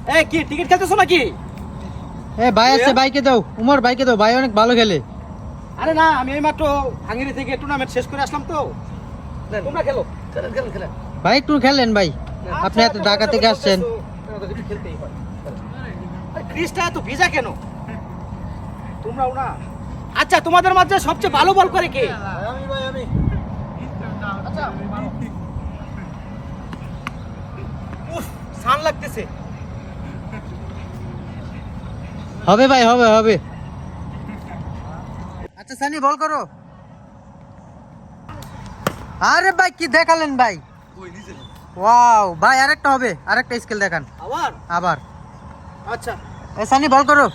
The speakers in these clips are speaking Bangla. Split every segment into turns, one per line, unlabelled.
এই কি টিকিট খেলতেছো নাকি?
এ ভাই আছে, ভাইকে দাও, উমর ভাইকে দাও, ভাই অনেক ভালো খেলে।
আরে না, আমি এইমাত্র হাঙ্গেরি থেকে টুর্নামেন্ট শেষ করে আসলাম তো। তোমরা খেলো, খেলেন খেলেন খেলেন।
ভাই একটু খেলেন ভাই, আপনি এত ঢাকা থেকে আসছেন।
খেলতেই হয়। আরে ক্রিসটা এত ভিজা কেন? তোমরাও না। আচ্ছা, তোমাদের মধ্যে সবচেয়ে ভালো বল করে কে? আমি। আচ্ছা, মারো। উফ, সান লাগতেছে।
হবে ভাই, হবে হবে। আচ্ছা সানি বল করো। আরে ভাই কি দেখালেন ভাই, ওয়াও ভাই, আরেকটা হবে, আরেকটা স্কিল দেখান
আবার?
আবার।
আচ্ছা,
এ সানি বল করো।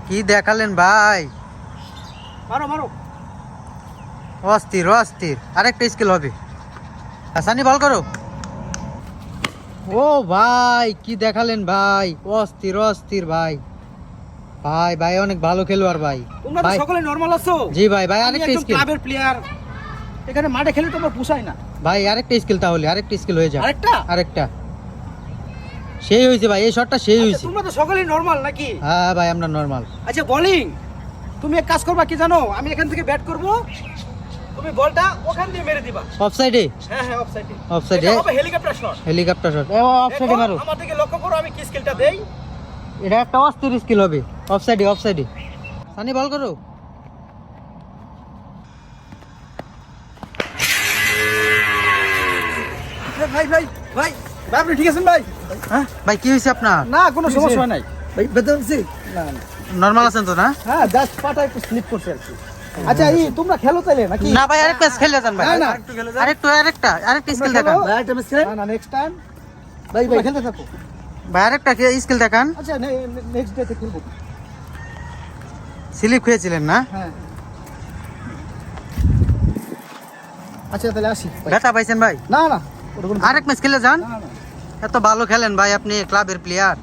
কি দেখালেন ভাই,
মারো মারো।
অস্থির অস্থির, আরেকটা স্কিল হবে। আর সানি বল করো। ও ভাই কি দেখালেন ভাই, অস্থির অস্থির ভাই। ভাই ভাই অনেক ভালো খেলোয়াড় ভাই।
তোমরা তো
ভাই
সকলে নরমাল আছো।
জি ভাই, ভাই
আমি
আরেকটা
একজন
স্কিল।
ক্লাবের প্লেয়ার। এখানে মাঠে খেলে তোমার পোষায় না।
ভাই আরেকটা স্কিল, তাহলে আরেকটা স্কিল হয়ে যাবে।
আরেকটা?
আরেকটা সেই হয়েছে ভাই, এই শটটা সেই
আচ্ছা,
হয়েছে।
তোমরা তো সকলেই নরমাল নাকি?
হ্যাঁ ভাই আমরা নরমাল।
আচ্ছা, বোলিং তুমি এক কাজ করবা কি জানো? আমি এখান থেকে ব্যাট করব, তুমি বলটা ওখান দিয়ে মেরে দিবা।
অফসাইডে,
হ্যাঁ হ্যাঁ, অফসাইডে।
অফসাইডে,
এটা হবে হেলিকপ্টার শট।
Helicopter shot. অফসাইডে মারো।
আমার দিকে লক্ষ্য করো, আমি কি স্কিলটা দেই।
এটা একটা অস্থির স্কিল হবে। অফসাইডে, অফসাইডে। সানি বল করো।
ভাই ভাই ভাই ভাই, আপনি ঠিক আছেন ভাই?
হ্যাঁ ভাই কি হয়েছে আপনার?
না, কোনো সমস্যা নাই ভাই, বেদনছি না না।
নরমাল আছেন তো না?
হ্যাঁ, জাস্ট পাটা একটু স্লিপ করছে আর কি। আচ্ছা, এই তোমরা খেলো তাইলে নাকি?
না ভাই আরেকটা খেলে যান ভাই।
না, না।
আরেকটা স্কিল
তোমরা
দেখান
খেলো। না না, নেক্সট টাইম। ভাই ভাই খেলতে থাকো।
ভাই, আরেকটা স্কিল দেখান।
আচ্ছা, নেক্সট ডে তে খেলবো।
স্লিপ খেয়েছিলেন না?
হ্যাঁ। আচ্ছা, তাহলে আসি।
ব্যথা পাইছেন ভাই?
না না, ওটা কোনো
আরেক ম্যাচ খেলে যান।
না না।
এত ভালো খেলেন ভাই, আপনি ক্লাবের প্লেয়ার।